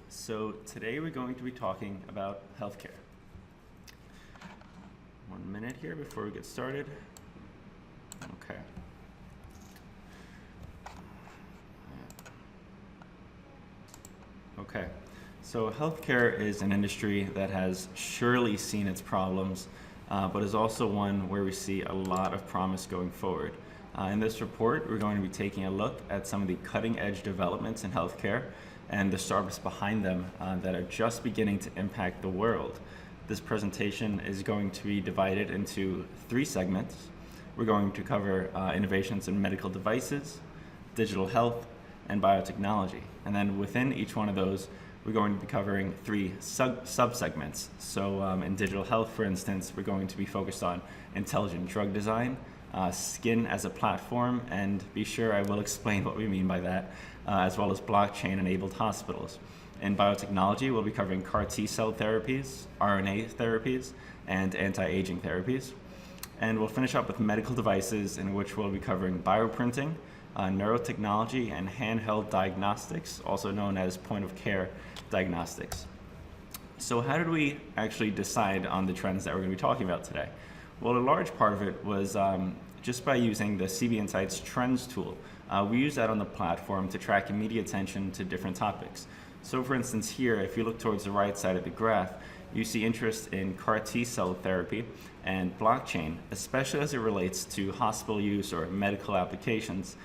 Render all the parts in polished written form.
So today we're going to be talking about healthcare. 1 minute here before we get started. Okay. Okay. So healthcare is an industry that has surely seen its problems, but is also one where we see a lot of promise going forward. In this report, we're going to be taking a look at some of the cutting-edge developments in healthcare and the startups behind them that are just beginning to impact the world. This presentation is going to be divided into 3 segments. We're going to cover innovations in medical devices, digital health, and biotechnology. And then within each one of those, we're going to be covering 3 sub-segments. So in digital health, for instance, we're going to be focused on intelligent drug design, skin as a platform, and be sure I will explain what we mean by that, as well as blockchain-enabled hospitals. In biotechnology, we'll be covering CAR T-cell therapies, RNA therapies, and anti-aging therapies. And we'll finish up with medical devices, in which we'll be covering bioprinting, neurotechnology, and handheld diagnostics, also known as point-of-care diagnostics. So how did we actually decide on the trends that we're going to be talking about today? Well, a large part of it was just by using the CB Insights Trends tool. We use that on the platform to track media attention to different topics. So for instance here, if you look towards the right side of the graph, you see interest in CAR T-cell therapy and blockchain, especially as it relates to hospital use or medical applications,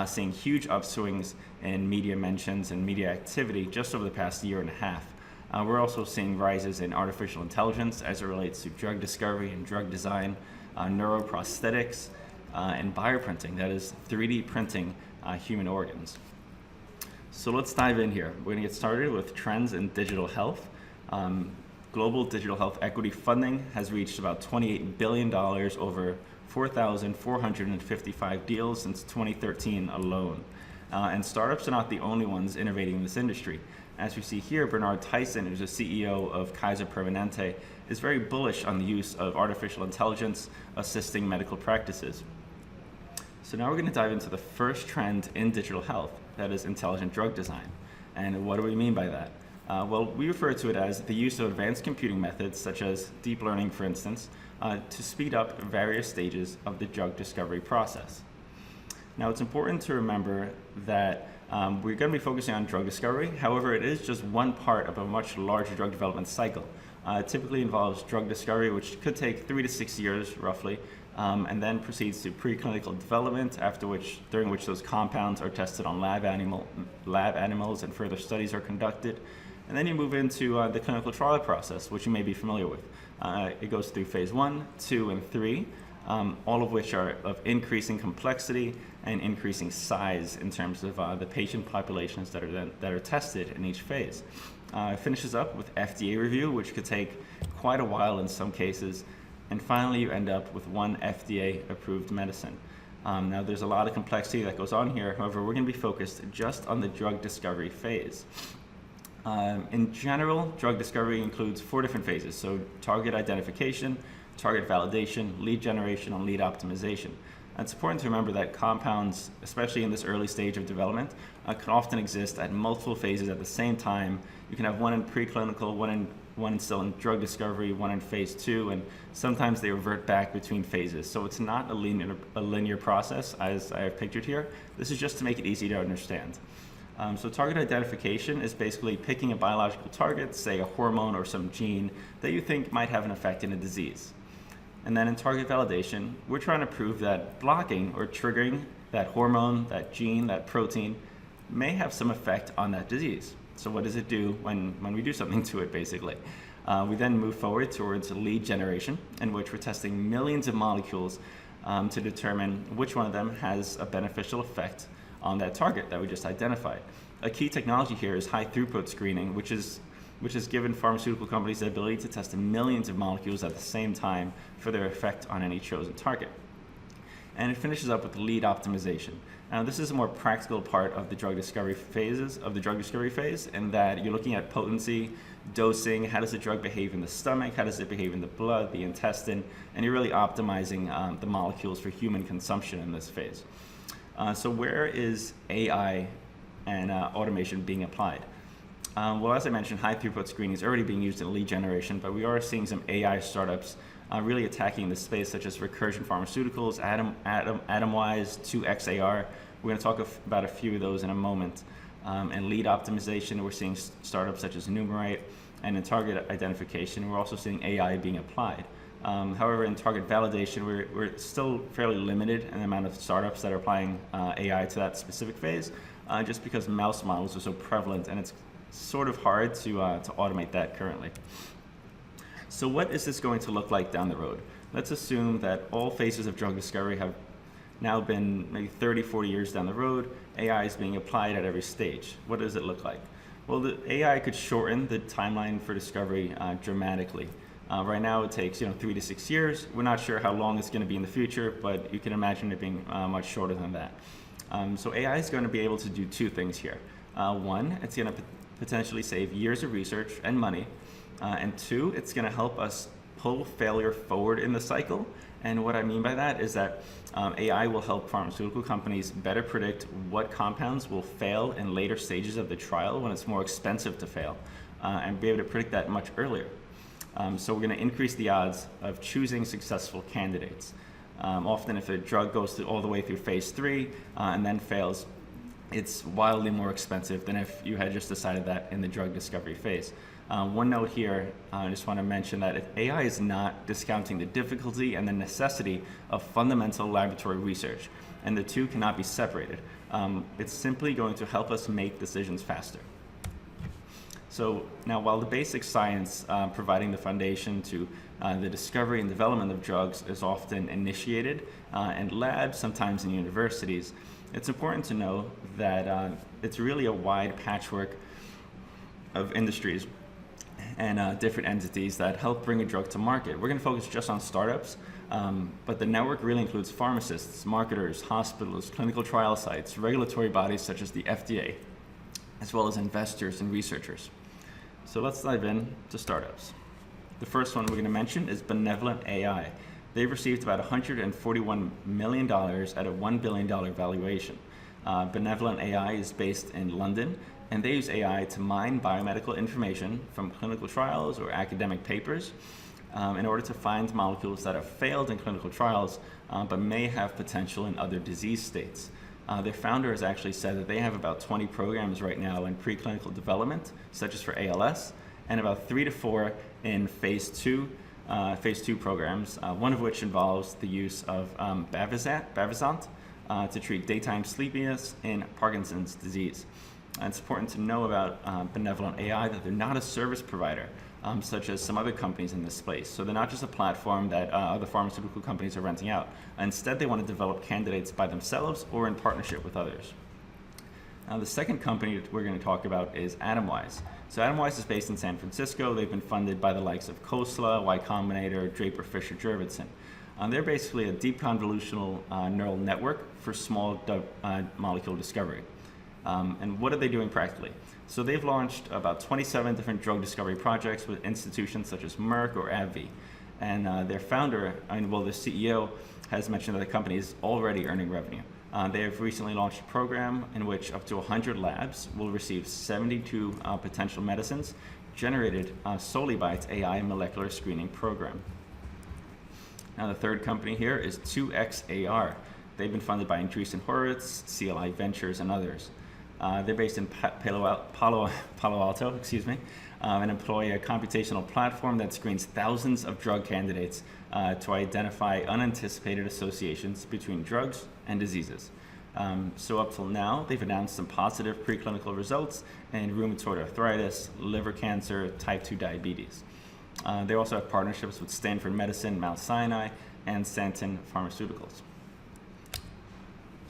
seeing huge upswings in media mentions and media activity just over the past year and a half. We're also seeing rises in artificial intelligence as it relates to drug discovery and drug design, neuroprosthetics, and bioprinting, that is 3D printing human organs. So let's dive in here. We're going to get started with trends in digital health. Global digital health equity funding has reached about $28 billion over 4,455 deals since 2013 alone. And startups are not the only ones innovating in this industry. As we see here, Bernard Tyson, who's the CEO of Kaiser Permanente, is very bullish on the use of artificial intelligence assisting medical practices. So now we're going to dive into the first trend in digital health, that is intelligent drug design. And what do we mean by that? Well, we refer to it as the use of advanced computing methods, such as deep learning, for instance, to speed up various stages of the drug discovery process. Now, it's important to remember that we're going to be focusing on drug discovery. However, it is just one part of a much larger drug development cycle. It typically involves drug discovery, which could take 3 to 6 years, roughly, and then proceeds to preclinical development, during which those compounds are tested on lab animals and further studies are conducted. And then you move into the clinical trial process, which you may be familiar with. It goes through phase 1, 2, and 3, all of which are of increasing complexity and increasing size in terms of the patient populations that are tested in each phase. It finishes up with FDA review, which could take quite a while in some cases, and finally you end up with one FDA-approved medicine. Now there's a lot of complexity that goes on here, however we're going to be focused just on the drug discovery phase. In general, drug discovery includes 4 different phases, so target identification, target validation, lead generation, and lead optimization. It's important to remember that compounds, especially in this early stage of development, can often exist at multiple phases at the same time. You can have one in preclinical, one still in drug discovery, one in phase 2, and sometimes they revert back between phases. So it's not a linear process as I have pictured here. This is just to make it easy to understand. So target identification is basically picking a biological target, say a hormone or some gene, that you think might have an effect in a disease. And then in target validation, we're trying to prove that blocking or triggering that hormone, that gene, that protein may have some effect on that disease. So what does it do when we do something to it, basically? We then move forward towards lead generation, in which we're testing millions of molecules to determine which one of them has a beneficial effect on that target that we just identified. A key technology here is high throughput screening, which has given pharmaceutical companies the ability to test millions of molecules at the same time for their effect on any chosen target. And it finishes up with lead optimization. Now, this is a more practical part of the drug discovery phase, in that you're looking at potency, dosing, how does the drug behave in the stomach, how does it behave in the blood, the intestine, and you're really optimizing the molecules for human consumption in this phase. So where is AI and automation being applied? Well, as I mentioned, high throughput screening is already being used in lead generation, but we are seeing some AI startups really attacking this space, such as Recursion Pharmaceuticals, Atomwise, 2XAR. We're going to talk about a few of those in a moment. And lead optimization, we're seeing startups such as Numerite, and in target identification, we're also seeing AI being applied. However, in target validation, we're still fairly limited in the amount of startups that are applying AI to that specific phase, just because mouse models are so prevalent, and it's sort of hard to automate that currently. So what is this going to look like down the road? Let's assume that all phases of drug discovery have now been maybe 30, 40 years down the road. AI is being applied at every stage. What does it look like? Well, the AI could shorten the timeline for discovery dramatically. Right now it takes 3 to 6 years. We're not sure how long it's going to be in the future, but you can imagine it being much shorter than that. So AI is going to be able to do two things here. One, it's going to potentially save years of research and money. And two, it's going to help us pull failure forward in the cycle. And what I mean by that is that AI will help pharmaceutical companies better predict what compounds will fail in later stages of the trial when it's more expensive to fail, and be able to predict that much earlier. So we're going to increase the odds of choosing successful candidates. Often if a drug goes all the way through phase 3 and then fails, it's wildly more expensive than if you had just decided that in the drug discovery phase. One note here, I just want to mention that if AI is not discounting the difficulty and the necessity of fundamental laboratory research, and the two cannot be separated. It's simply going to help us make decisions faster. So now, while the basic science providing the foundation to the discovery and development of drugs is often initiated in labs, sometimes in universities, it's important to know that it's really a wide patchwork of industries and different entities that help bring a drug to market. We're going to focus just on startups, but the network really includes pharmacists, marketers, hospitals, clinical trial sites, regulatory bodies such as the FDA, as well as investors and researchers. So let's dive in to startups. The first one we're going to mention is Benevolent AI. They've received about $141 million at a $1 billion valuation. Benevolent AI is based in London, and they use AI to mine biomedical information from clinical trials or academic papers in order to find molecules that have failed in clinical trials but may have potential in other disease states. Their founder has actually said that they have about 20 programs right now in preclinical development, such as for ALS, and about 3 to 4 in phase 2 programs, one of which involves the use of Bavizant to treat daytime sleepiness in Parkinson's disease. And it's important to know about Benevolent AI that they're not a service provider, such as some other companies in this space. So they're not just a platform that other pharmaceutical companies are renting out. Instead, they want to develop candidates by themselves or in partnership with others. Now, the second company that we're going to talk about is Atomwise. So Atomwise is based in San Francisco. They've been funded by the likes of Khosla, Y Combinator, Draper Fisher Jurvetson. They're basically a deep convolutional neural network for small molecule discovery. And what are they doing practically? So they've launched about 27 different drug discovery projects with institutions such as Merck or AbbVie. And their founder, the CEO, has mentioned that the company is already earning revenue. They have recently launched a program in which up to 100 labs will receive 72 potential medicines generated solely by its AI molecular screening program. Now, the third company here is 2XAR. They've been funded by Andreessen Horowitz, CLI Ventures, and others. They're based in Palo Alto, and employ a computational platform that screens thousands of drug candidates to identify unanticipated associations between drugs and diseases. So up till now, they've announced some positive preclinical results in rheumatoid arthritis, liver cancer, type 2 diabetes. They also have partnerships with Stanford Medicine, Mount Sinai, and Santen Pharmaceuticals.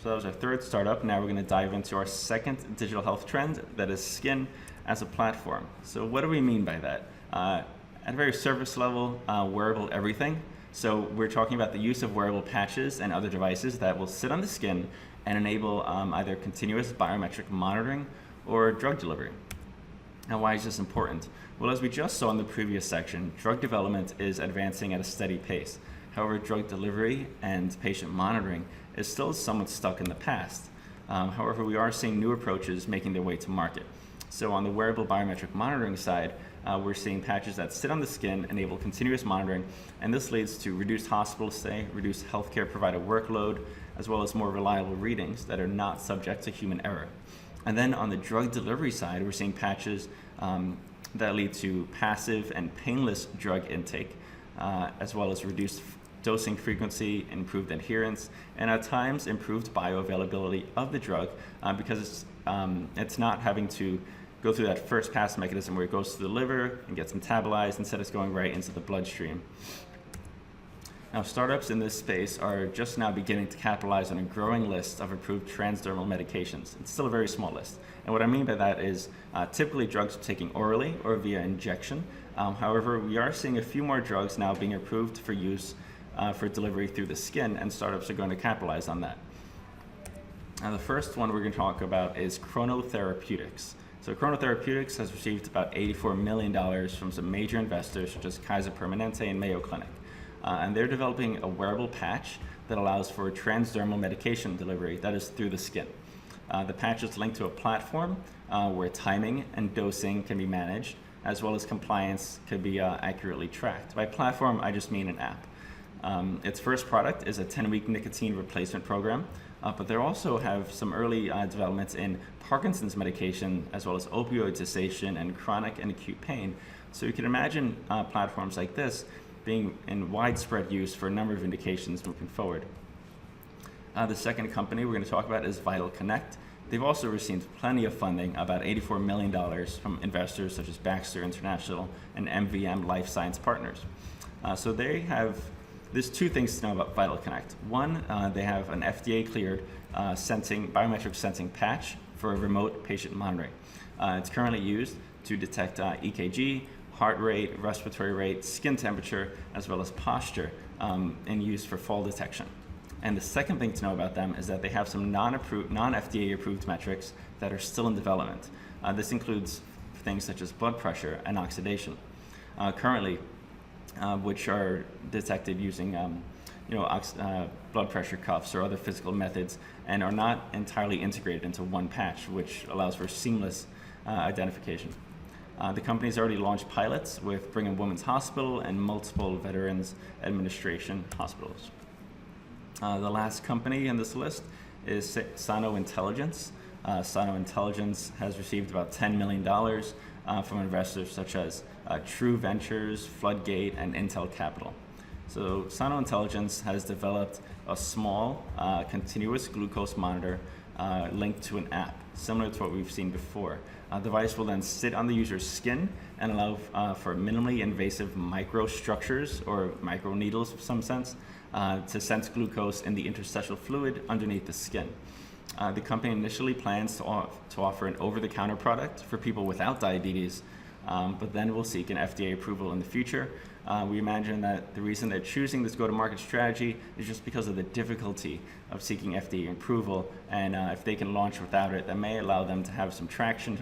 So that was our third startup. Now we're going to dive into our second digital health trend, that is skin as a platform. So what do we mean by that? At a very surface level, wearable everything. So we're talking about the use of wearable patches and other devices that will sit on the skin and enable either continuous biometric monitoring or drug delivery. Now, why is this important? Well, as we just saw in the previous section, drug development is advancing at a steady pace. However, drug delivery and patient monitoring is still somewhat stuck in the past. However, we are seeing new approaches making their way to market. So on the wearable biometric monitoring side, we're seeing patches that sit on the skin, enable continuous monitoring, and this leads to reduced hospital stay, reduced healthcare provider workload, as well as more reliable readings that are not subject to human error. And then on the drug delivery side, we're seeing patches that lead to passive and painless drug intake, as well as reduced dosing frequency, improved adherence, and at times improved bioavailability of the drug because it's not having to go through that first pass mechanism where it goes to the liver and gets metabolized. Instead, it's going right into the bloodstream. Now, startups in this space are just now beginning to capitalize on a growing list of approved transdermal medications. It's still a very small list. And what I mean by that is typically drugs are taken orally or via injection. However, we are seeing a few more drugs now being approved for use for delivery through the skin, and startups are going to capitalize on that. Now, the first one we're going to talk about is Chrono Therapeutics. So Chrono Therapeutics has received about $84 million from some major investors such as Kaiser Permanente and Mayo Clinic. And they're developing a wearable patch that allows for transdermal medication delivery that is through the skin. The patch is linked to a platform where timing and dosing can be managed, as well as compliance can be accurately tracked. By platform, I just mean an app. Its first product is a 10-week nicotine replacement program, but they also have some early developments in Parkinson's medication, as well as opioid cessation and chronic and acute pain. So you can imagine platforms like this being in widespread use for a number of indications moving forward. The second company we're going to talk about is VitalConnect. They've also received plenty of funding, about $84 million from investors such as Baxter International and MVM Life Science Partners. So there's two things to know about VitalConnect. One, they have an FDA-cleared biometric sensing patch for remote patient monitoring. It's currently used to detect EKG, heart rate, respiratory rate, skin temperature, as well as posture in use for fall detection. And the second thing to know about them is that they have some non-FDA approved metrics that are still in development. This includes things such as blood pressure and oxidation. Currently, which are detected using blood pressure cuffs or other physical methods, and are not entirely integrated into one patch, which allows for seamless identification. The company's already launched pilots with Brigham Women's Hospital and multiple Veterans Administration hospitals. The last company in this list is Sano Intelligence. Sano Intelligence has received about $10 million from investors such as True Ventures, Floodgate, and Intel Capital. So Sano Intelligence has developed a small continuous glucose monitor linked to an app, similar to what we've seen before. The device will then sit on the user's skin and allow for minimally invasive microstructures or microneedles of some sense to sense glucose in the interstitial fluid underneath the skin. The company initially plans to offer an over-the-counter product for people without diabetes, but then will seek an FDA approval in the future. We imagine that the reason they're choosing this go-to-market strategy is just because of the difficulty of seeking FDA approval, and if they can launch without it, that may allow them to have some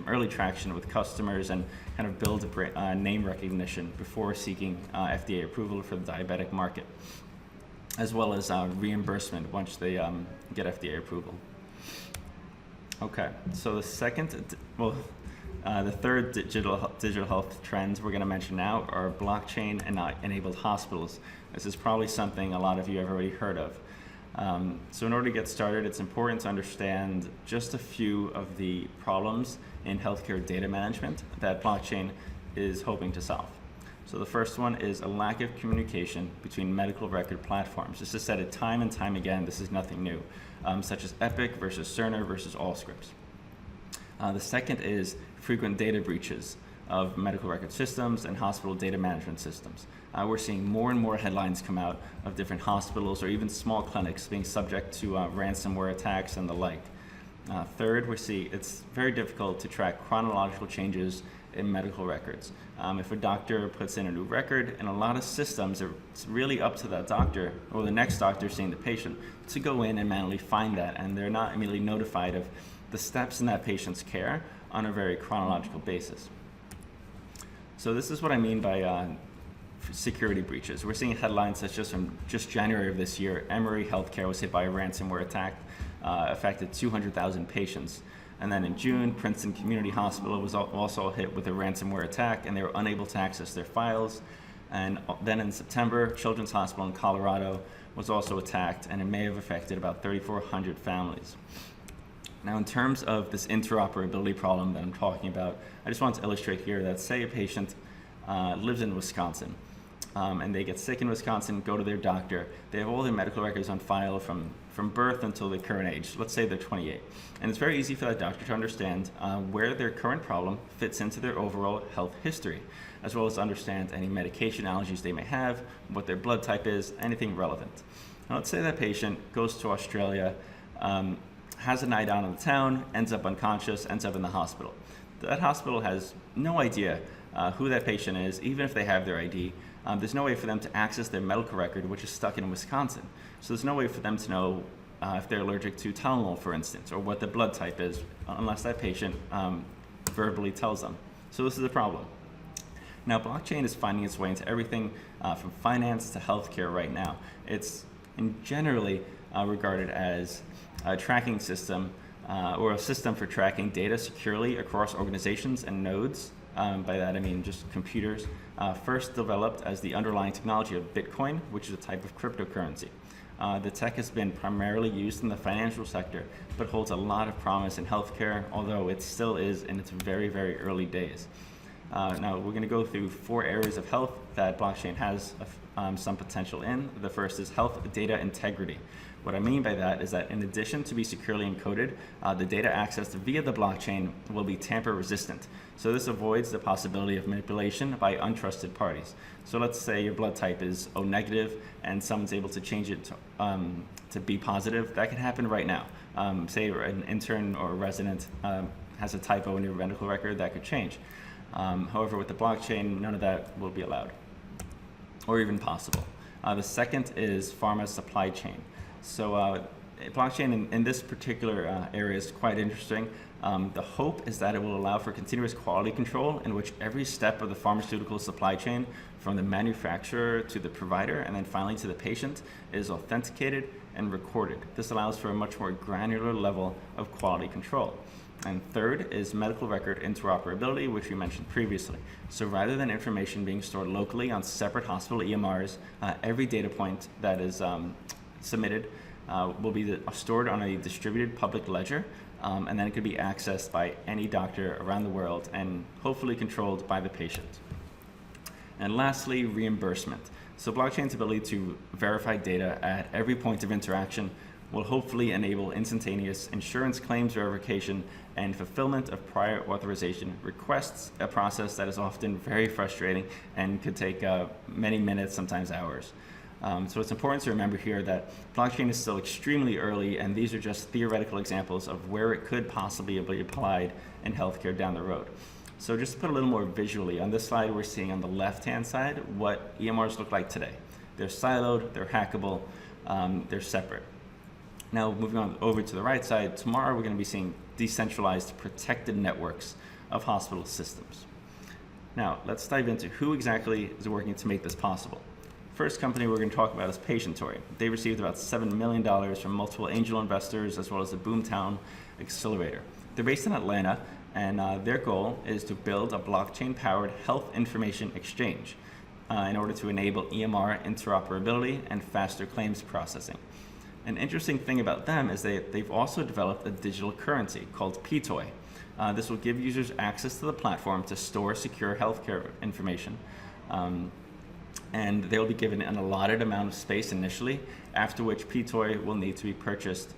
early traction with customers and kind of build a name recognition before seeking FDA approval for the diabetic market, as well as reimbursement once they get FDA approval. Okay, so the third digital health trends we're going to mention now are blockchain and enabled hospitals. This is probably something a lot of you have already heard of. So in order to get started, it's important to understand just a few of the problems in healthcare data management that blockchain is hoping to solve. So the first one is a lack of communication between medical record platforms. This is said time and time again. This is nothing new, such as Epic versus Cerner versus Allscripts. The second is frequent data breaches of medical record systems and hospital data management systems. We're seeing more and more headlines come out of different hospitals or even small clinics being subject to ransomware attacks and the like. Third, we see it's very difficult to track chronological changes in medical records. If a doctor puts in a new record, in a lot of systems, it's really up to that doctor or the next doctor seeing the patient to go in and manually find that, and they're not immediately notified of the steps in that patient's care on a very chronological basis. So this is what I mean by security breaches. We're seeing headlines such as from just January of this year, Emory Healthcare was hit by a ransomware attack, affected 200,000 patients. And then in June, Princeton Community Hospital was also hit with a ransomware attack, and they were unable to access their files. And then in September, Children's Hospital in Colorado was also attacked, and it may have affected about 3,400 families. Now, in terms of this interoperability problem that I'm talking about, I just want to illustrate here that, say a patient lives in Wisconsin, and they get sick in Wisconsin, go to their doctor. They have all their medical records on file from birth until their current age. Let's say they're 28. And it's very easy for that doctor to understand where their current problem fits into their overall health history, as well as understand any medication allergies they may have, what their blood type is, anything relevant. Now, let's say that patient goes to Australia, has a night out in the town, ends up unconscious, ends up in the hospital. That hospital has no idea who that patient is, even if they have their ID. There's no way for them to access their medical record, which is stuck in Wisconsin. So there's no way for them to know if they're allergic to Tylenol, for instance, or what the blood type is, unless that patient verbally tells them. So this is a problem. Now, blockchain is finding its way into everything from finance to healthcare right now. It's generally regarded as a tracking system or a system for tracking data securely across organizations and nodes. By that I mean just computers. First developed as the underlying technology of Bitcoin, which is a type of cryptocurrency. The tech has been primarily used in the financial sector, but holds a lot of promise in healthcare, although it still is in its very, very early days. Now, we're going to go through 4 areas of health that blockchain has some potential in. The first is health data integrity. What I mean by that is that in addition to be securely encoded, the data accessed via the blockchain will be tamper resistant. So this avoids the possibility of manipulation by untrusted parties. So let's say your blood type is O negative and someone's able to change it to B positive. That can happen right now. Say an intern or a resident has a typo in your medical record, that could change. However, with the blockchain, none of that will be allowed or even possible. The second is pharma supply chain. So blockchain in this particular area is quite interesting. The hope is that it will allow for continuous quality control in which every step of the pharmaceutical supply chain, from the manufacturer to the provider and then finally to the patient, is authenticated and recorded. This allows for a much more granular level of quality control. And third is medical record interoperability, which we mentioned previously. So rather than information being stored locally on separate hospital EMRs, every data point that is submitted will be stored on a distributed public ledger, and then it could be accessed by any doctor around the world and hopefully controlled by the patient. And lastly, reimbursement. So blockchain's ability to verify data at every point of interaction will hopefully enable instantaneous insurance claims verification and fulfillment of prior authorization requests, a process that is often very frustrating and could take many minutes, sometimes hours. So it's important to remember here that blockchain is still extremely early, and these are just theoretical examples of where it could possibly be applied in healthcare down the road. So just to put a little more visually, on this slide we're seeing on the left-hand side what EMRs look like today. They're siloed, they're hackable, they're separate. Now moving on over to the right side, tomorrow we're going to be seeing decentralized protected networks of hospital systems. Now let's dive into who exactly is working to make this possible. First company we're going to talk about is Patientory. They received about $7 million from multiple angel investors as well as the Boomtown Accelerator. They're based in Atlanta, and their goal is to build a blockchain-powered health information exchange in order to enable EMR interoperability and faster claims processing. An interesting thing about them is they've also developed a digital currency called Ptoy. This will give users access to the platform to store secure healthcare information. And they'll be given an allotted amount of space initially, after which Ptoy will need to be purchased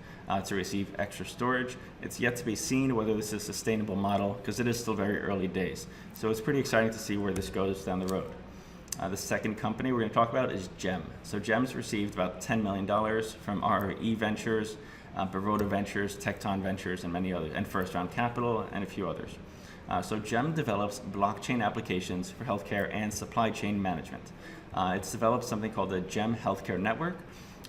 to receive extra storage. It's yet to be seen whether this is a sustainable model, because it is still very early days. So it's pretty exciting to see where this goes down the road. The second company we're going to talk about is Gem. So Gem's received about $10 million from RE Ventures, Baroda Ventures, Tecton Ventures, and many others, and First Round Capital, and a few others. So Gem develops blockchain applications for healthcare and supply chain management. It's developed something called the Gem Healthcare Network,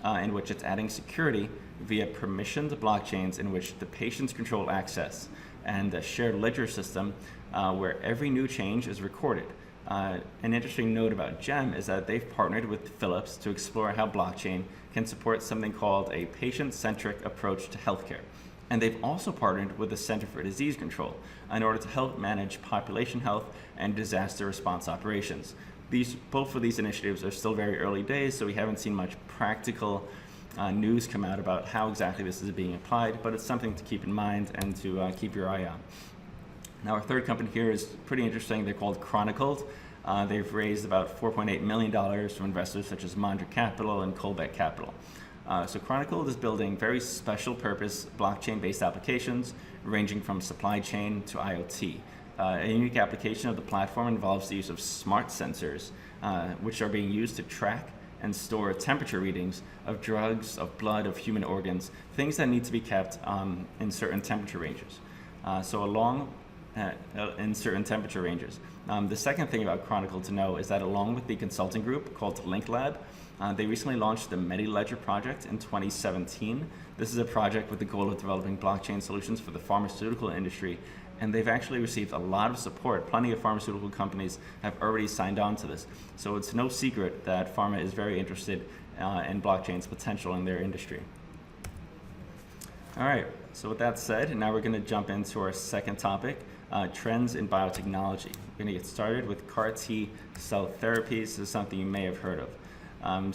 in which it's adding security via permissioned blockchains in which the patients control access, and a shared ledger system where every new change is recorded. An interesting note about Gem is that they've partnered with Philips to explore how blockchain can support something called a patient-centric approach to healthcare. And they've also partnered with the Center for Disease Control in order to help manage population health and disaster response operations. Both of these initiatives are still very early days, so we haven't seen much practical news come out about how exactly this is being applied, but it's something to keep in mind and to keep your eye on. Now, our third company here is pretty interesting. They're called Chronicled. They've raised about $4.8 million from investors such as Mondrian Capital and Colbeck Capital. So Chronicled is building very special purpose blockchain-based applications ranging from supply chain to IoT. A unique application of the platform involves the use of smart sensors, which are being used to track and store temperature readings of drugs, of blood, of human organs, things that need to be kept in certain temperature ranges. In certain temperature ranges. The second thing about Chronicle to know is that along with the consulting group called LinkLab, they recently launched the MediLedger project in 2017. This is a project with the goal of developing blockchain solutions for the pharmaceutical industry, and they've actually received a lot of support. Plenty of pharmaceutical companies have already signed on to this. So it's no secret that pharma is very interested in blockchain's potential in their industry. All right, so with that said, now we're going to jump into our second topic, trends in biotechnology. We're going to get started with CAR T cell therapies. This is something you may have heard of.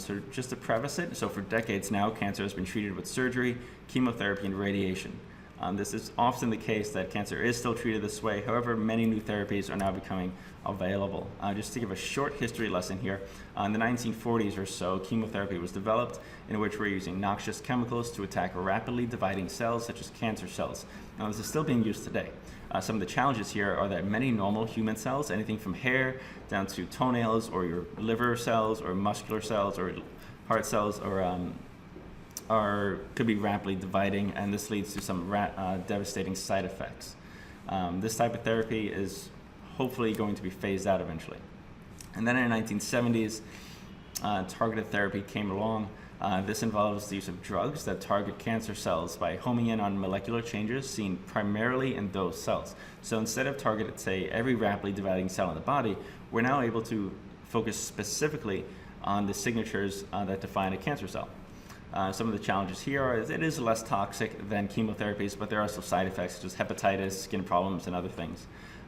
So just to preface it, so for decades now, cancer has been treated with surgery, chemotherapy, and radiation. This is often the case that cancer is still treated this way. However, many new therapies are now becoming available. Just to give a short history lesson here, in the 1940s or so, chemotherapy was developed in which we're using noxious chemicals to attack rapidly dividing cells such as cancer cells. Now, this is still being used today. Some of the challenges here are that many normal human cells, anything from hair down to toenails or your liver cells or muscular cells or heart cells could be rapidly dividing, and this leads to some devastating side effects. This type of therapy is hopefully going to be phased out eventually. And then in the 1970s, targeted therapy came along. This involves the use of drugs that target cancer cells by homing in on molecular changes seen primarily in those cells. So instead of targeting, say, every rapidly dividing cell in the body, we're now able to focus specifically on the signatures that define a cancer cell. Some of the challenges here are it is less toxic than chemotherapies, but there are also side effects such as hepatitis, skin problems, and other things.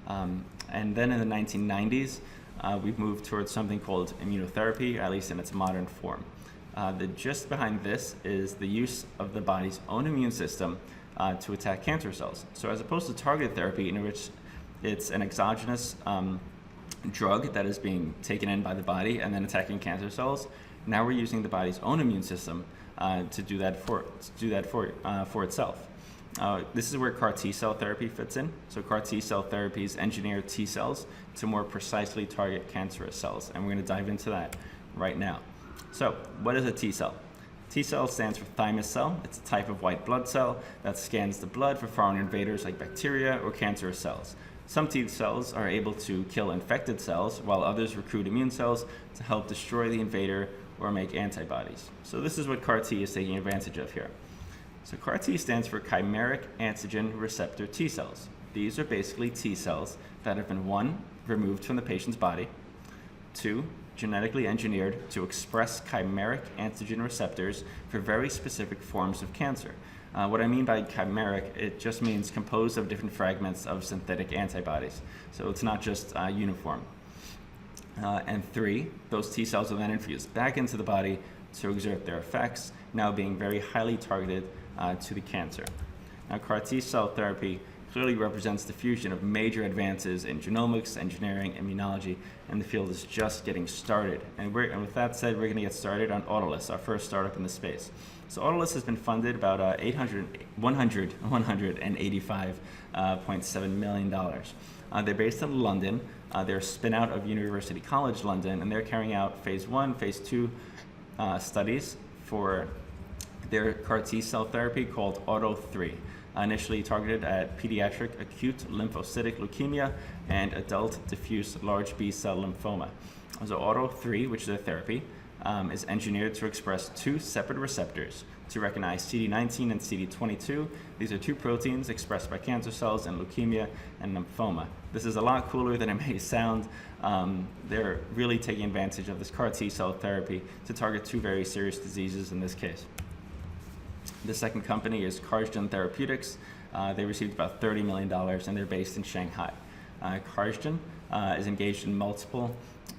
And then in the 1990s, we've moved towards something called immunotherapy, at least in its modern form. The gist behind this is the use of the body's own immune system to attack cancer cells. So as opposed to targeted therapy, in which it's an exogenous drug that is being taken in by the body and then attacking cancer cells, now we're using the body's own immune system to do that for itself. This is where CAR T cell therapy fits in. So CAR T cell therapies engineer T cells to more precisely target cancerous cells, and we're going to dive into that right now. So what is a T cell? T cell stands for thymus cell. It's a type of white blood cell that scans the blood for foreign invaders like bacteria or cancerous cells. Some T cells are able to kill infected cells, while others recruit immune cells to help destroy the invader or make antibodies. So this is what CAR T is taking advantage of here. So CAR T stands for chimeric antigen receptor T cells. These are basically T cells that have been 1, removed from the patient's body, 2, genetically engineered to express chimeric antigen receptors for very specific forms of cancer. What I mean by chimeric, it just means composed of different fragments of synthetic antibodies. So it's not just uniform. And 3, those T cells are then infused back into the body to exert their effects, now being very highly targeted to the cancer. Now, CAR T cell therapy clearly represents the fusion of major advances in genomics, engineering, immunology, and the field is just getting started. And with that said, we're going to get started on Autolus, our first startup in the space. So Autolus has been funded about $185.7 million. They're based in London. They're a spin-out of University College London, and they're carrying out phase 1, phase 2 studies for their CAR T cell therapy called AUTO3, initially targeted at pediatric acute lymphocytic leukemia and adult diffuse large B-cell lymphoma. So AUTO3, which is a therapy, is engineered to express 2 separate receptors to recognize CD19 and CD22. These are 2 proteins expressed by cancer cells in leukemia and lymphoma. This is a lot cooler than it may sound. They're really taking advantage of this CAR T cell therapy to target 2 very serious diseases in this case. The second company is CARsgen Therapeutics. They received about $30 million, and they're based in Shanghai. CARsgen is engaged in multiple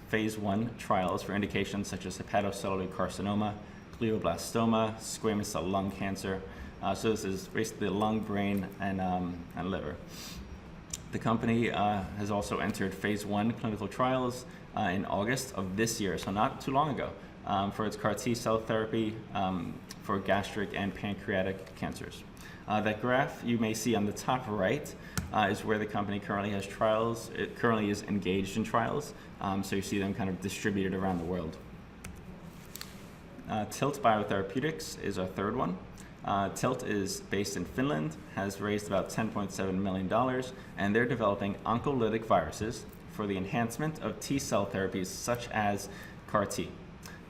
phase 1 trials for indications such as hepatocellular carcinoma, glioblastoma, squamous cell lung cancer. So this is basically the lung, brain, and liver. The company has also entered phase 1 clinical trials in August of this year, so not too long ago, for its CAR T cell therapy for gastric and pancreatic cancers. That graph you may see on the top right is where the company currently has trials. It currently is engaged in trials, so you see them kind of distributed around the world. Tilt Biotherapeutics is our third one. Tilt is based in Finland, has raised about $10.7 million, and they're developing oncolytic viruses for the enhancement of T-cell therapies such as CAR T.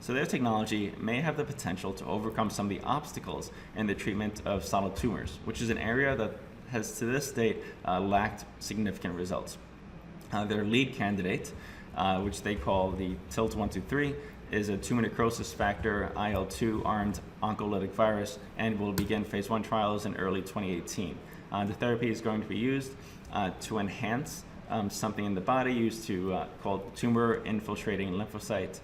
So their technology may have the potential to overcome some of the obstacles in the treatment of solid tumors, which is an area that has to this date lacked significant results. Their lead candidate, which they call the TILT-123, is a tumor necrosis factor IL-2 armed oncolytic virus and will begin phase 1 trials in early 2018. The therapy is going to be used to enhance something in the body used to called tumor infiltrating lymphocyte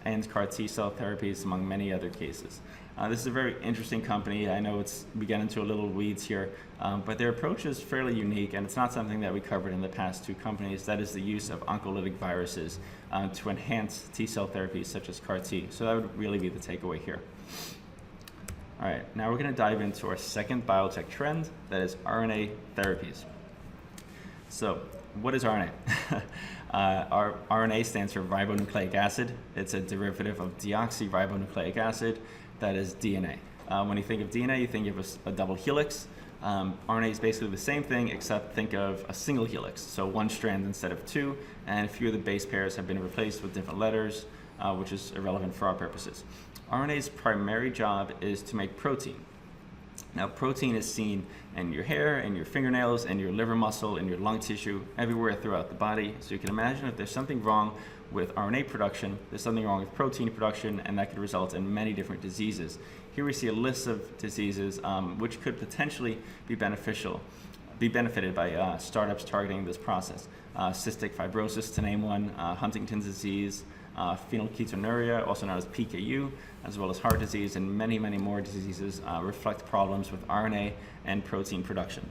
and CAR T cell therapies, among many other cases. This is a very interesting company. I know we get into a little weeds here, but their approach is fairly unique, and it's not something that we covered in the past two companies. That is the use of oncolytic viruses to enhance T cell therapies such as CAR T. So that would really be the takeaway here. All right, now we're going to dive into our second biotech trend, that is RNA therapies. So what is RNA? Our RNA stands for ribonucleic acid. It's a derivative of deoxyribonucleic acid, that is DNA. When you think of DNA, you think of a double helix. RNA is basically the same thing, except think of a single helix, so one strand instead of two, and a few of the base pairs have been replaced with different letters, which is irrelevant for our purposes. RNA's primary job is to make protein. Now, protein is seen in your hair, in your fingernails, in your liver muscle, in your lung tissue, everywhere throughout the body. So you can imagine if there's something wrong with RNA production, there's something wrong with protein production, and that could result in many different diseases. Here we see a list of diseases which could potentially be benefited by startups targeting this process. Cystic fibrosis, to name one, Huntington's disease, phenylketonuria, also known as PKU, as well as heart disease, and many, many more diseases reflect problems with RNA and protein production.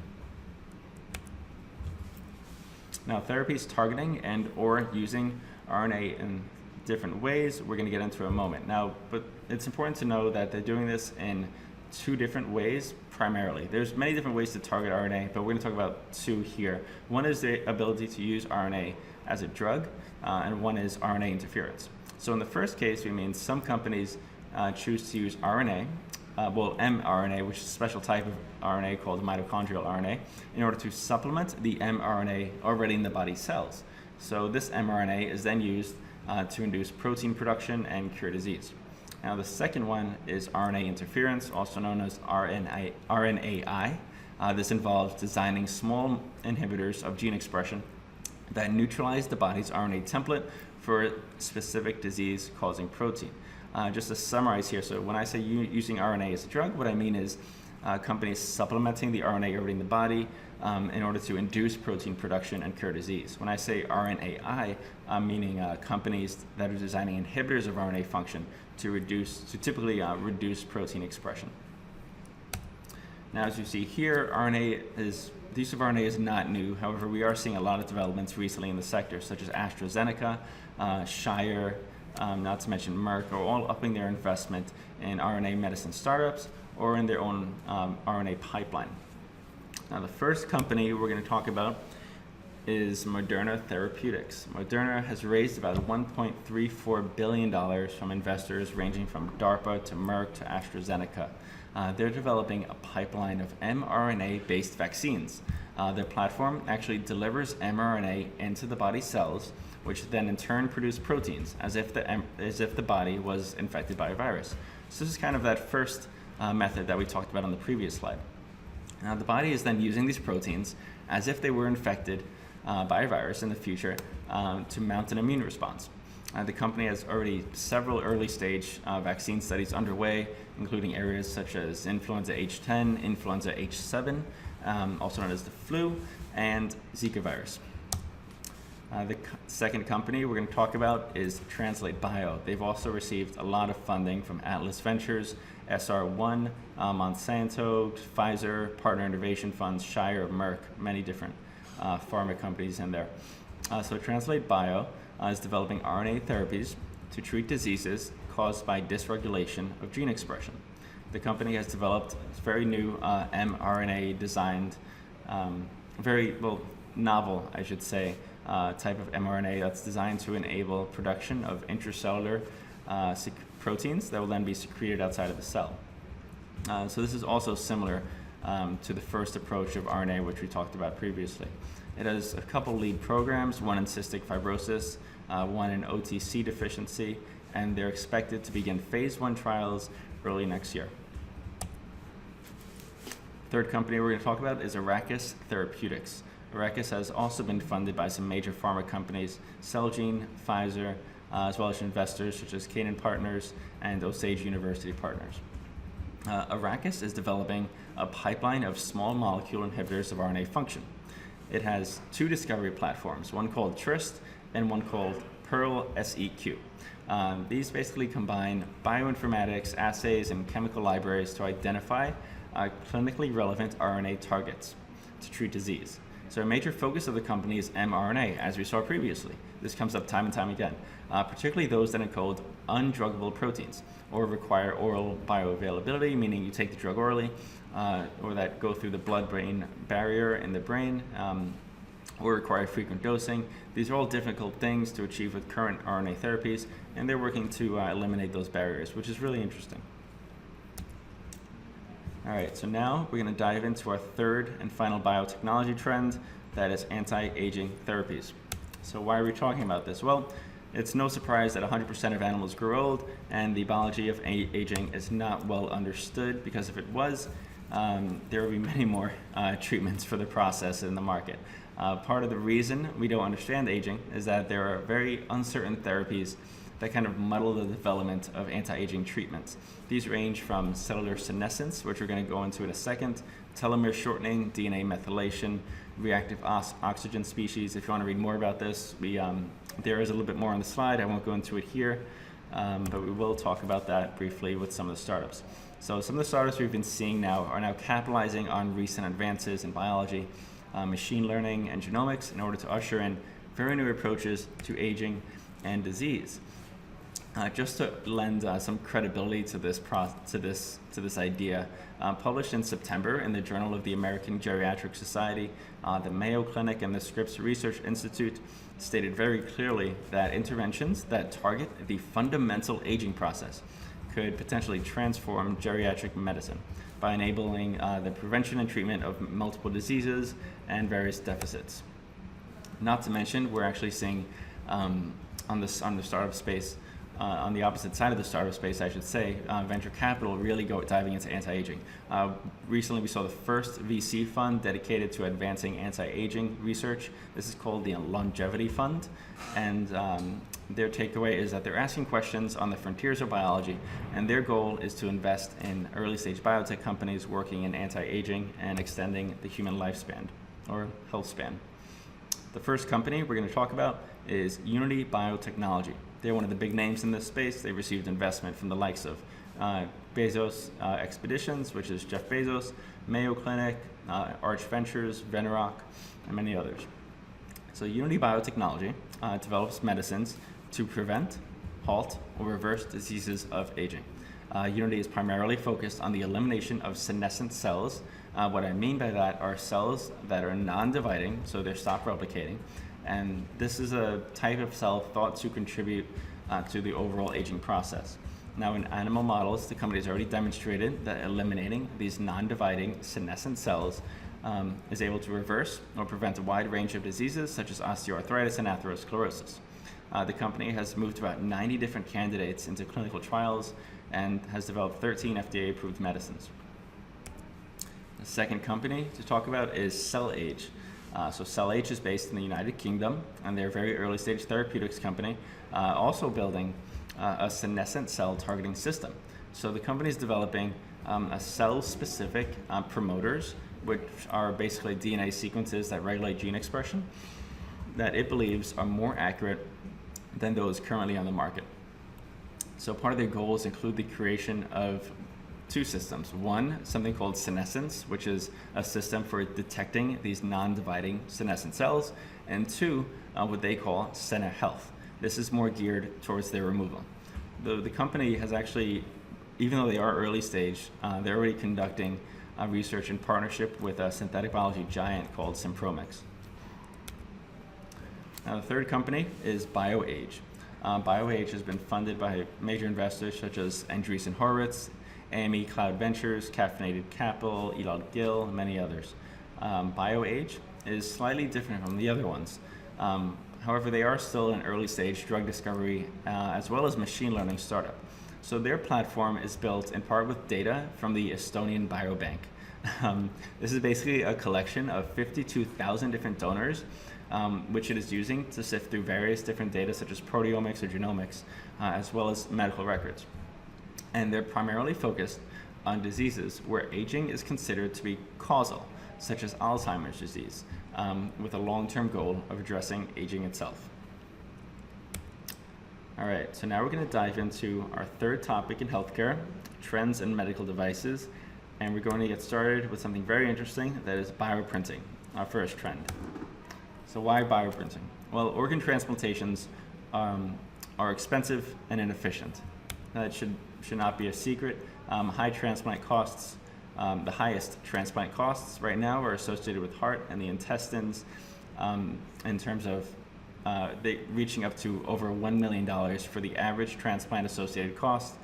Now, therapies targeting and or using RNA in different ways, we're going to get into in a moment. Now, but it's important to know that they're doing this in two different ways primarily. There's many different ways to target RNA, but we're going to talk about two here. One is the ability to use RNA as a drug, and one is RNA interference. So in the first case, we mean some companies choose to use RNA, mRNA, which is a special type of RNA called mitochondrial RNA, in order to supplement the mRNA already in the body cells. So this mRNA is then used to induce protein production and cure disease. Now, the second one is RNA interference, also known as RNAi. This involves designing small inhibitors of gene expression that neutralize the body's RNA template for a specific disease-causing protein. Just to summarize here, so when I say using RNA as a drug, what I mean is companies supplementing the RNA already in the body in order to induce protein production and cure disease. When I say RNAi, I'm meaning companies that are designing inhibitors of RNA function to typically reduce protein expression. Now, as you see here, the use of RNA is not new. However, we are seeing a lot of developments recently in the sector, such as AstraZeneca, Shire, not to mention Merck, are all upping their investment in RNA medicine startups or in their own RNA pipeline. Now, the first company we're going to talk about is Moderna Therapeutics. Moderna has raised about $1.34 billion from investors ranging from DARPA to Merck to AstraZeneca. They're developing a pipeline of mRNA-based vaccines. Their platform actually delivers mRNA into the body cells, which then in turn produce proteins, as if the body was infected by a virus. So this is kind of that first method that we talked about on the previous slide. Now, the body is then using these proteins as if they were infected by a virus in the future to mount an immune response. The company has already several early-stage vaccine studies underway, including areas such as influenza H10, influenza H7, also known as the flu, and Zika virus. The second company we're going to talk about is Translate Bio. They've also received a lot of funding from Atlas Ventures, SR1, Monsanto, Pfizer, Partner Innovation Funds, Shire, Merck, many different pharma companies in there. So Translate Bio is developing RNA therapies to treat diseases caused by dysregulation of gene expression. The company has developed very new mRNA designed, very novel, I should say, type of mRNA that's designed to enable production of intracellular proteins that will then be secreted outside of the cell. So this is also similar to the first approach of RNA, which we talked about previously. It has a couple lead programs, one in cystic fibrosis, one in OTC deficiency, and they're expected to begin phase 1 trials early next year. Third company we're going to talk about is Arrakis Therapeutics. Arrakis has also been funded by some major pharma companies, Celgene, Pfizer, as well as investors such as Canaan Partners and Osage University Partners. Arrakis is developing a pipeline of small molecule inhibitors of RNA function. It has 2 discovery platforms, one called Tryst and one called Pearl SEQ. These basically combine bioinformatics, assays, and chemical libraries to identify clinically relevant RNA targets to treat disease. So a major focus of the company is mRNA, as we saw previously. This comes up time and time again, particularly those that encode undruggable proteins or require oral bioavailability, meaning you take the drug orally, or that go through the blood-brain barrier in the brain, or require frequent dosing. These are all difficult things to achieve with current RNA therapies, and they're working to eliminate those barriers, which is really interesting. All right, so now we're going to dive into our third and final biotechnology trend, that is anti-aging therapies. So why are we talking about this? Well, it's no surprise that 100% of animals grow old, and the biology of aging is not well understood, because if it was, there would be many more treatments for the process in the market. Part of the reason we don't understand aging is that there are very uncertain therapies that kind of muddle the development of anti-aging treatments. These range from cellular senescence, which we're going to go into in a second, telomere shortening, DNA methylation, reactive oxygen species. If you want to read more about this, there is a little bit more on the slide. I won't go into it here, but we will talk about that briefly with some of the startups. So some of the startups we've been seeing now are now capitalizing on recent advances in biology, machine learning, and genomics in order to usher in very new approaches to aging and disease. Just to lend some credibility to this idea, published in September in the Journal of the American Geriatric Society, the Mayo Clinic and the Scripps Research Institute stated very clearly that interventions that target the fundamental aging process could potentially transform geriatric medicine by enabling the prevention and treatment of multiple diseases and various deficits. Not to mention, we're actually seeing on the startup space, on the opposite side of the startup space, I should say, venture capital really diving into anti-aging. Recently, we saw the first VC fund dedicated to advancing anti-aging research. This is called the Longevity Fund, and their takeaway is that they're asking questions on the frontiers of biology, and their goal is to invest in early-stage biotech companies working in anti-aging and extending the human lifespan, or health span. The first company we're going to talk about is Unity Biotechnology. They're one of the big names in this space. They received investment from the likes of Bezos Expeditions, which is Jeff Bezos, Mayo Clinic, Arch Ventures, Venrock, and many others. So Unity Biotechnology develops medicines to prevent, halt, or reverse diseases of aging. Unity is primarily focused on the elimination of senescent cells. What I mean by that are cells that are non-dividing, so they're stopped replicating, and this is a type of cell thought to contribute to the overall aging process. Now, in animal models, the company has already demonstrated that eliminating these non-dividing senescent cells is able to reverse or prevent a wide range of diseases such as osteoarthritis and atherosclerosis. The company has moved about 90 different candidates into clinical trials and has developed 13 FDA-approved medicines. The second company to talk about is CellAge. So CellH is based in the United Kingdom, and they're a very early stage therapeutics company, also building a senescent cell targeting system. So the company is developing a cell-specific promoters, which are basically DNA sequences that regulate gene expression, that it believes are more accurate than those currently on the market. So part of their goals include the creation of two systems. One, something called senescence, which is a system for detecting these non-dividing senescent cells. And two, what they call Sena-Health. This is more geared towards their removal. The company has actually, even though they are early stage, they're already conducting research in partnership with a synthetic biology giant called Synpromics. Now, the third company is BioAge. BioAge has been funded by major investors such as Andreessen Horowitz, AME Cloud Ventures, Caffeinated Capital, Elon Gill, and many others. BioAge is slightly different from the other ones. However, they are still an early stage drug discovery as well as machine learning startup. So their platform is built in part with data from the Estonian Biobank. This is basically a collection of 52,000 different donors, which it is using to sift through various different data such as proteomics or genomics, as well as medical records. And they're primarily focused on diseases where aging is considered to be causal, such as Alzheimer's disease, with a long-term goal of addressing aging itself. All right, so now we're going to dive into our third topic in healthcare, trends in medical devices, and we're going to get started with something very interesting, that is bioprinting, our first trend. So why bioprinting? Well, organ transplantations are expensive and inefficient. That should not be a secret. High transplant costs, the highest transplant costs right now are associated with heart and the intestines, in terms of they reaching up to over $1 million for the average transplant associated cost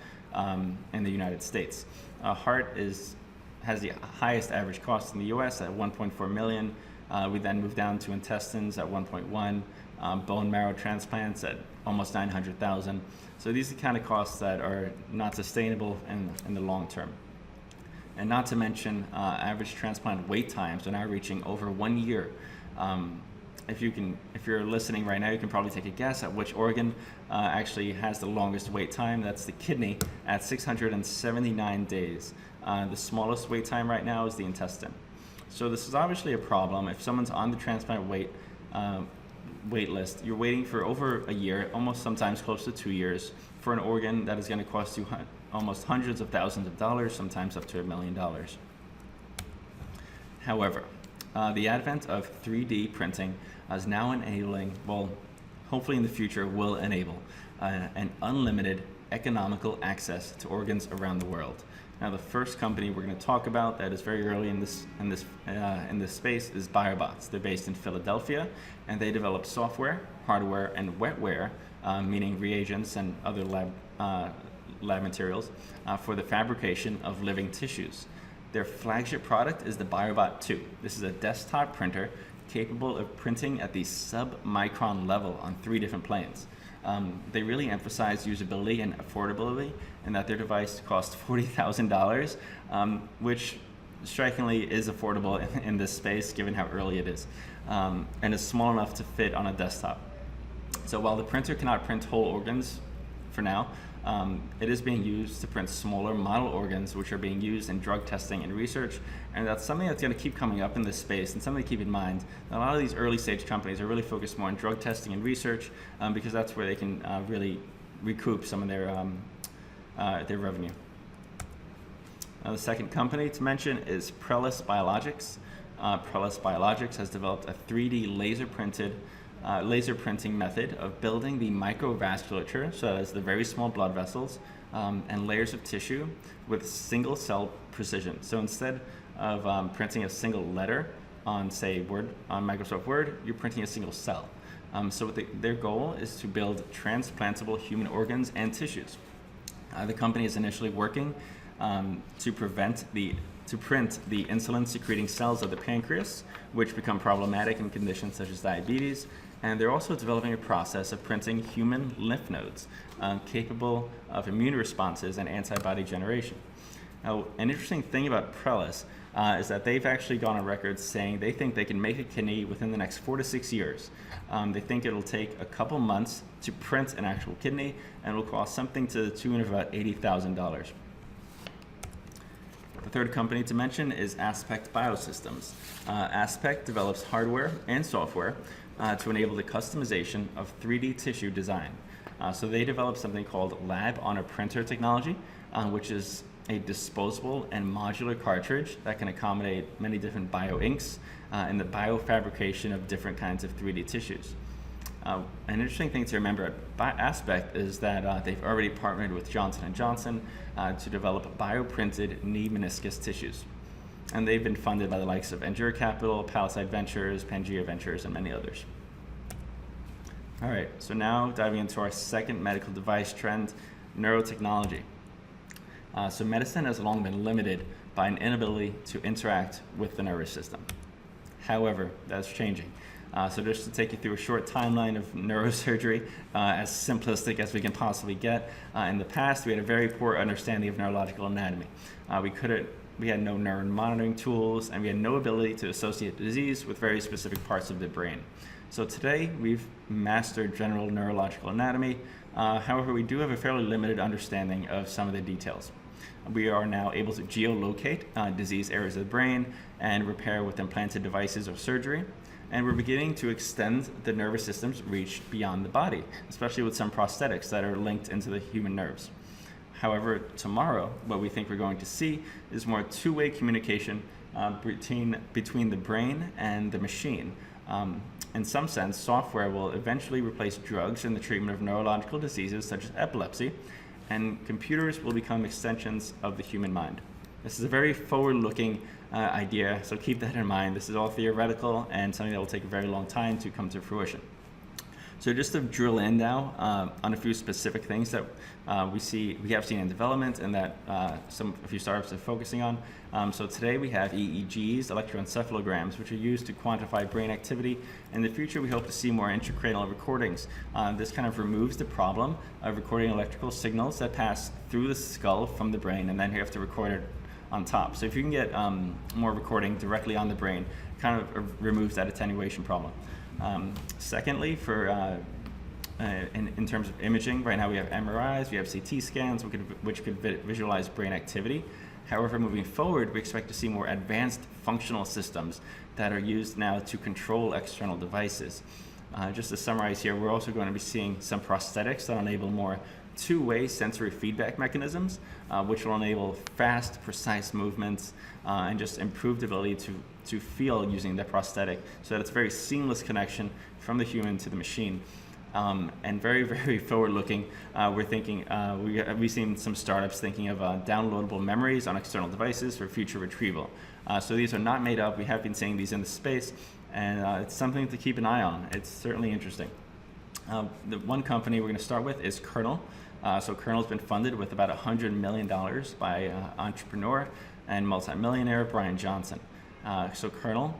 in the United States. Heart has the highest average cost in the US at 1.4 million. We then move down to intestines at 1.1, bone marrow transplants at almost 900,000. So these are the kind of costs that are not sustainable in the long term. And not to mention, average transplant wait times are now reaching over 1 year. If you're listening right now, you can probably take a guess at which organ actually has the longest wait time. That's the kidney at 679 days. The smallest wait time right now is the intestine. So this is obviously a problem. If someone's on the transplant wait list, you're waiting for over a year, almost sometimes close to 2 years, for an organ that is going to cost you almost hundreds of thousands of dollars, sometimes up to $1 million. However, the advent of 3D printing is now enabling, well, hopefully in the future will enable an unlimited economical access to organs around the world. Now, the first company we're going to talk about that is very early in this space is BioBots. They're based in Philadelphia, and they develop software, hardware, and wetware, meaning reagents and other lab materials, for the fabrication of living tissues. Their flagship product is the BioBot 2. This is a desktop printer capable of printing at the sub-micron level on 3 different planes. They really emphasize usability and affordability, and that their device costs $40,000, which strikingly is affordable in this space given how early it is, and is small enough to fit on a desktop. So while the printer cannot print whole organs for now, it is being used to print smaller model organs, which are being used in drug testing and research, and that's something that's going to keep coming up in this space, and something to keep in mind. A lot of these early stage companies are really focused more on drug testing and research, because that's where they can really recoup some of their revenue. Now, the second company to mention is Prellis Biologics. Prellis Biologics has developed a 3D laser printing method of building the microvasculature, so that's the very small blood vessels, and layers of tissue with single cell precision. So instead of printing a single letter on, say, Microsoft Word, you're printing a single cell. So their goal is to build transplantable human organs and tissues. The company is initially working to print the insulin-secreting cells of the pancreas, which become problematic in conditions such as diabetes. And they're also developing a process of printing human lymph nodes capable of immune responses and antibody generation. Now, an interesting thing about Prellis, is that they've actually gone on record saying they think they can make a kidney within the next 4 to 6 years. They think it'll take a couple months to print an actual kidney, and it'll cost something to the tune of about $80,000. The third company to mention is Aspect Biosystems. Aspect develops hardware and software to enable the customization of 3D tissue design. So they developed something called Lab on a Printer technology, which is a disposable and modular cartridge that can accommodate many different bioinks and the biofabrication of different kinds of 3D tissues. An interesting thing to remember at Aspect is that they've already partnered with Johnson & Johnson to develop bioprinted knee meniscus tissues. And they've been funded by the likes of Endure Capital, Palisade Ventures, Pangea Ventures, and many others. All right, so now diving into our second medical device trend, neurotechnology. So medicine has long been limited by an inability to interact with the nervous system. However, that's changing. So just to take you through a short timeline of neurosurgery, as simplistic as we can possibly get. In the past, we had a very poor understanding of neurological anatomy. We had no neuron monitoring tools, and we had no ability to associate disease with very specific parts of the brain. So today, we've mastered general neurological anatomy. However, we do have a fairly limited understanding of some of the details. We are now able to geolocate disease areas of the brain and repair with implanted devices or surgery. And we're beginning to extend the nervous system's reach beyond the body, especially with some prosthetics that are linked into the human nerves. However, tomorrow, what we think we're going to see is more two-way communication between the brain and the machine. In some sense, software will eventually replace drugs in the treatment of neurological diseases such as epilepsy, and computers will become extensions of the human mind. This is a very forward-looking idea, so keep that in mind. This is all theoretical and something that will take a very long time to come to fruition. So just to drill in now on a few specific things that we have seen in development and that a few startups are focusing on. So today we have EEGs, electroencephalograms, which are used to quantify brain activity. In the future, we hope to see more intracranial recordings. This kind of removes the problem of recording electrical signals that pass through the skull from the brain, and then you have to record it on top. So if you can get more recording directly on the brain, it kind of removes that attenuation problem. Secondly, in terms of imaging, right now we have MRIs, we have CT scans, which could visualize brain activity. However, moving forward, we expect to see more advanced functional systems that are used now to control external devices. Just to summarize here, we're also going to be seeing some prosthetics that enable more two-way sensory feedback mechanisms, which will enable fast, precise movements and just improved ability to feel using the prosthetic, so that it's a very seamless connection from the human to the machine. And very, very forward-looking. We're thinking, we've seen some startups thinking of downloadable memories on external devices for future retrieval. So these are not made up. We have been seeing these in the space, and it's something to keep an eye on. It's certainly interesting. The one company we're going to start with is Kernel. So Kernel's been funded with about $100 million by entrepreneur and multimillionaire Brian Johnson. So Kernel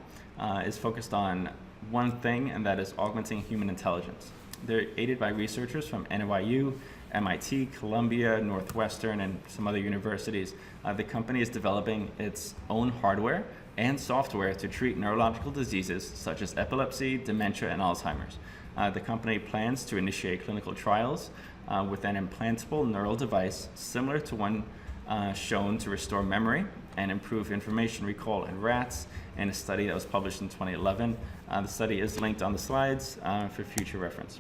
is focused on one thing, and that is augmenting human intelligence. They're aided by researchers from NYU, MIT, Columbia, Northwestern, and some other universities. The company is developing its own hardware and software to treat neurological diseases such as epilepsy, dementia, and Alzheimer's. The company plans to initiate clinical trials with an implantable neural device similar to one shown to restore memory and improve information recall in rats in a study that was published in 2011. The study is linked on the slides for future reference.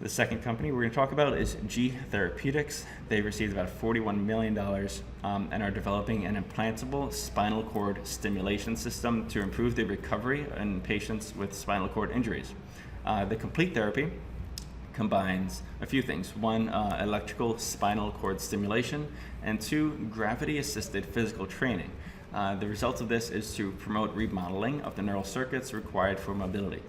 The second company we're going to talk about is G Therapeutics. They received about $41 million and are developing an implantable spinal cord stimulation system to improve the recovery in patients with spinal cord injuries. The complete therapy combines a few things. One, electrical spinal cord stimulation, and two, gravity-assisted physical training. The result of this is to promote remodeling of the neural circuits required for mobility.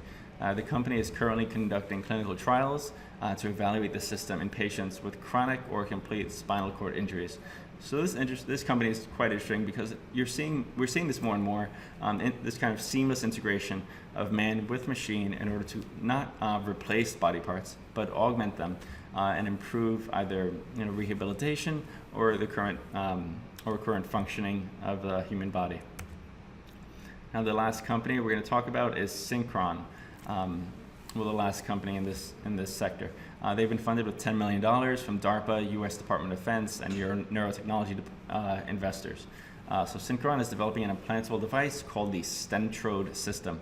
The company is currently conducting clinical trials to evaluate the system in patients with chronic or complete spinal cord injuries. So this company is quite interesting because we're seeing this more and more, this kind of seamless integration of man with machine in order to not replace body parts, but augment them and improve either rehabilitation or the current functioning of the human body. Now, the last company we're going to talk about is Synchron. The last company in this sector. They've been funded with $10 million from DARPA, U.S. Department of Defense, and neurotechnology investors. So Synchron is developing an implantable device called the Stentrode system.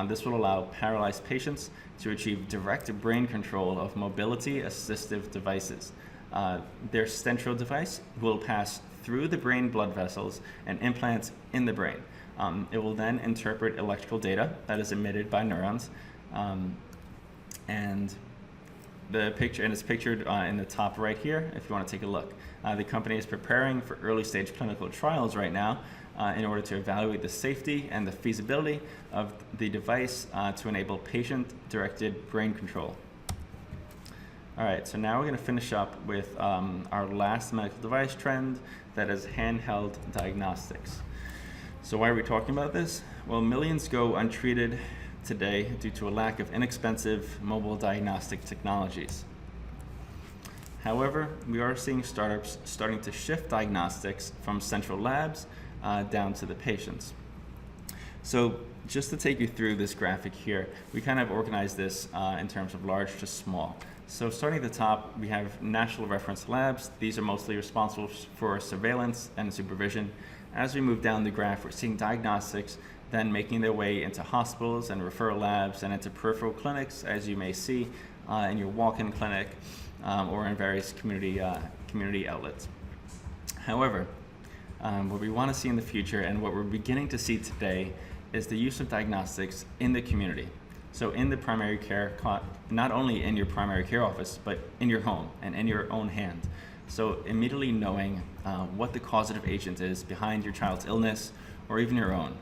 This will allow paralyzed patients to achieve direct brain control of mobility assistive devices. Their Stentrode device will pass through the brain blood vessels and implant in the brain. It will then interpret electrical data that is emitted by neurons, and it's pictured in the top right here if you want to take a look. The company is preparing for early stage clinical trials right now in order to evaluate the safety and the feasibility of the device to enable patient-directed brain control. All right, so now we're going to finish up with our last medical device trend, that is handheld diagnostics. So why are we talking about this? Well, millions go untreated today due to a lack of inexpensive mobile diagnostic technologies. However, we are seeing startups starting to shift diagnostics from central labs down to the patients. So just to take you through this graphic here, we kind of organized this in terms of large to small. So starting at the top, we have national reference labs. These are mostly responsible for surveillance and supervision. As we move down the graph, we're seeing diagnostics then making their way into hospitals and referral labs and into peripheral clinics, as you may see in your walk-in clinic or in various community outlets. However, what we want to see in the future and what we're beginning to see today is the use of diagnostics in the community. So in the primary care, not only in your primary care office, but in your home and in your own hand. So immediately knowing what the causative agent is behind your child's illness or even your own.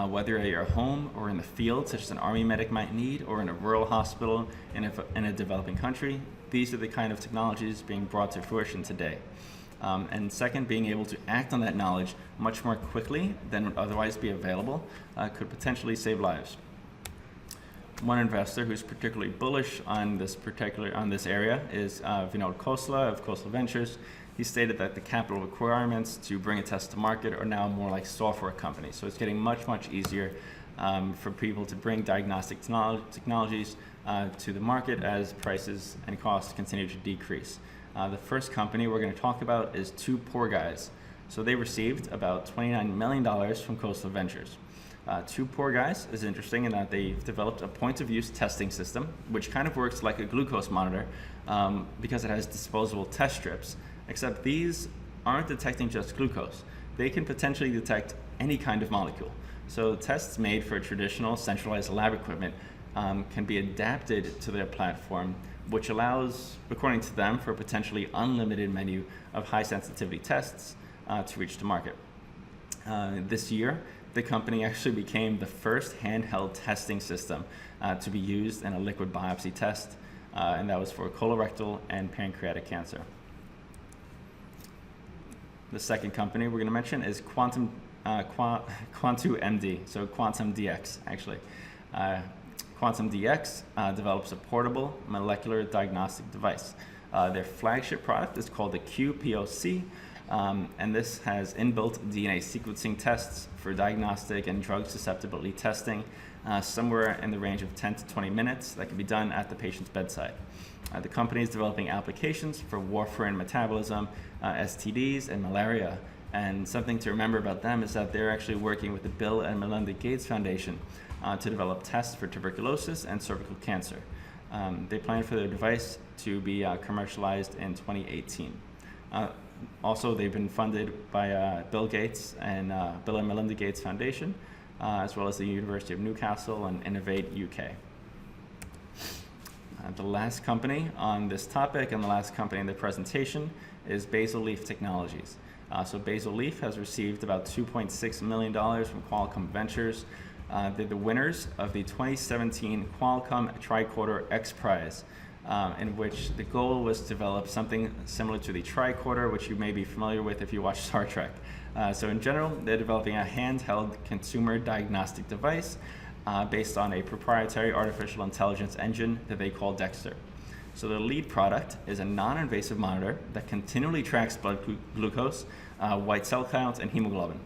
Whether at your home or in the field, such as an army medic might need, or in a rural hospital in a developing country, these are the kind of technologies being brought to fruition today. And second, being able to act on that knowledge much more quickly than would otherwise be available could potentially save lives. One investor who's particularly bullish on this area is Vinod Khosla of Khosla Ventures. He stated that the capital requirements to bring a test to market are now more like software companies. So it's getting much, much easier for people to bring diagnostic technologies to the market as prices and costs continue to decrease. The first company we're going to talk about is Two Poor Guys. So they received about $29 million from Khosla Ventures. Two Poor Guys is interesting in that they've developed a point-of-use testing system, which kind of works like a glucose monitor because it has disposable test strips, except these aren't detecting just glucose. They can potentially detect any kind of molecule. So tests made for traditional centralized lab equipment can be adapted to their platform, which allows, according to them, for a potentially unlimited menu of high-sensitivity tests to reach the market. This year, the company actually became the first handheld testing system to be used in a liquid biopsy test, and that was for colorectal and pancreatic cancer. The second company we're going to mention is Quantum MD, so Quantum DX actually. Quantum DX develops a portable molecular diagnostic device. Their flagship product is called the QPOC, and this has inbuilt DNA sequencing tests for diagnostic and drug susceptibility testing, somewhere in the range of 10 to 20 minutes that can be done at the patient's bedside. The company is developing applications for warfarin metabolism, STDs, and malaria. And something to remember about them is that they're actually working with the Bill and Melinda Gates Foundation to develop tests for tuberculosis and cervical cancer. They plan for their device to be commercialized in 2018. Also, they've been funded by Bill Gates and Bill and Melinda Gates Foundation, as well as the University of Newcastle and Innovate UK. The last company on this topic and the last company in the presentation is Basal Leaf Technologies. So Basal Leaf has received about $2.6 million from Qualcomm Ventures. They're the winners of the 2017 Qualcomm Tricorder X Prize, in which the goal was to develop something similar to the tricorder, which you may be familiar with if you watch Star Trek. So in general, they're developing a handheld consumer diagnostic device based on a proprietary artificial intelligence engine that they call Dexter. So the lead product is a non-invasive monitor that continually tracks blood glucose, white cell count, and hemoglobin.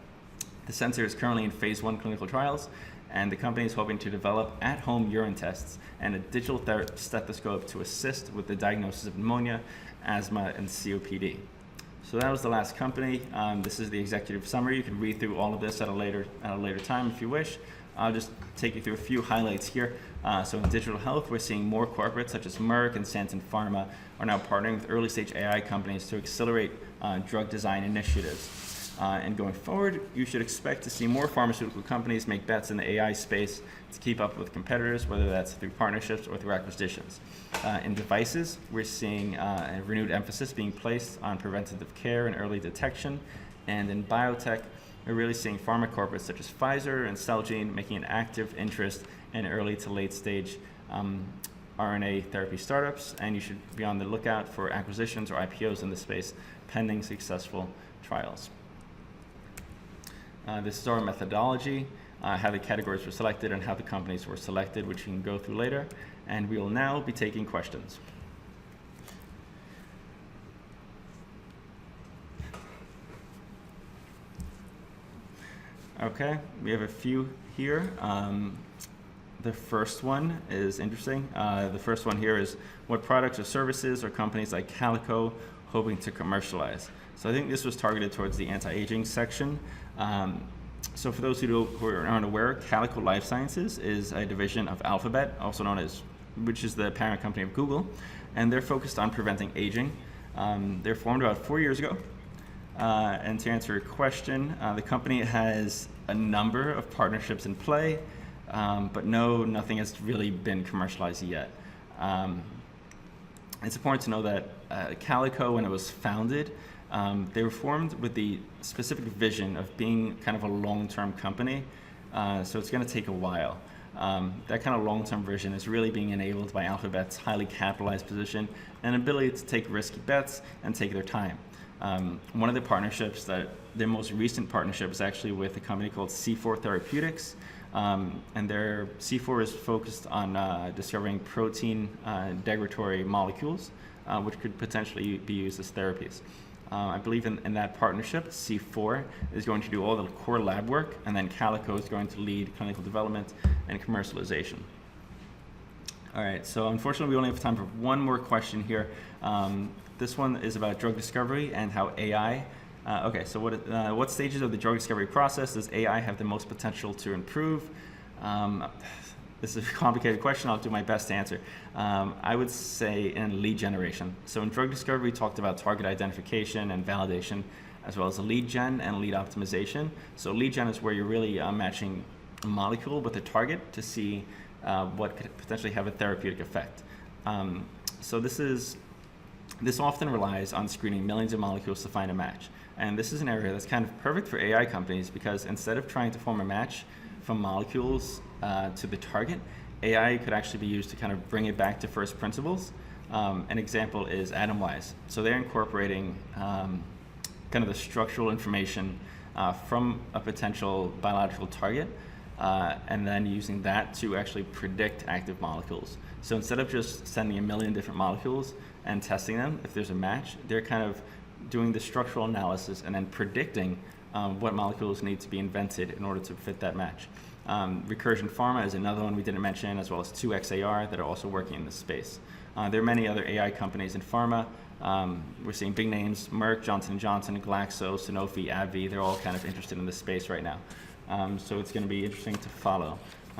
The sensor is currently in phase 1 clinical trials, and the company is hoping to develop at-home urine tests and a digital stethoscope to assist with the diagnosis of pneumonia, asthma, and COPD. So that was the last company. This is the executive summary. You can read through all of this at a later time if you wish. I'll just take you through a few highlights here. So in digital health, we're seeing more corporates such as Merck and Santen Pharma are now partnering with early stage AI companies to accelerate drug design initiatives. And going forward, you should expect to see more pharmaceutical companies make bets in the AI space to keep up with competitors, whether that's through partnerships or through acquisitions. In devices, we're seeing a renewed emphasis being placed on preventative care and early detection. And in biotech, we're really seeing pharma corporates such as Pfizer and Celgene making an active interest in early to late stage RNA therapy startups, and you should be on the lookout for acquisitions or IPOs in this space pending successful trials. This is our methodology, how the categories were selected and how the companies were selected, which you can go through later. And we will now be taking questions. Okay, we have a few here. The first one is interesting. The first one here is, what products or services are companies like Calico hoping to commercialize? So I think this was targeted towards the anti-aging section. So for those who aren't aware, Calico Life Sciences is a division of Alphabet, also known as, which is the parent company of Google, and they're focused on preventing aging. They're formed about 4 years ago. And to answer your question, the company has a number of partnerships in play, but nothing has really been commercialized yet. It's important to know that Calico, when it was founded, they were formed with the specific vision of being kind of a long-term company, so it's going to take a while. That kind of long-term vision is really being enabled by Alphabet's highly capitalized position and ability to take risky bets and take their time. One of the partnerships, their most recent partnership, is actually with a company called C4 Therapeutics, and their C4 is focused on discovering protein degradatory molecules, which could potentially be used as therapies. I believe in that partnership, C4 is going to do all the core lab work, and then Calico is going to lead clinical development and commercialization. All right, so unfortunately we only have time for one more question here. This one is about drug discovery and how AI, so what stages of the drug discovery process does AI have the most potential to improve? This is a complicated question. I'll do my best to answer. I would say in lead generation. So in drug discovery, we talked about target identification and validation, as well as lead gen and lead optimization. So lead gen is where you're really matching a molecule with a target to see what could potentially have a therapeutic effect. So this often relies on screening millions of molecules to find a match. And this is an area that's kind of perfect for AI companies, because instead of trying to form a match from molecules to the target, AI could actually be used to kind of bring it back to first principles. An example is Atomwise. So they're incorporating kind of the structural information from a potential biological target, and then using that to actually predict active molecules. So instead of just sending a million different molecules and testing them, if there's a match, they're kind of doing the structural analysis and then predicting what molecules need to be invented in order to fit that match. Recursion Pharma is another one we didn't mention, as well as 2XAR, that are also working in this space. There are many other AI companies in pharma. We're seeing big names: Merck, Johnson & Johnson, Glaxo, Sanofi, AbbVie. They're all kind of interested in this space right now. So it's going to be interesting to follow.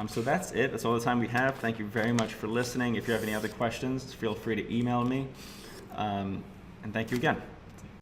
So that's it. That's all the time we have. Thank you very much for listening. If you have any other questions, feel free to email me. And thank you again.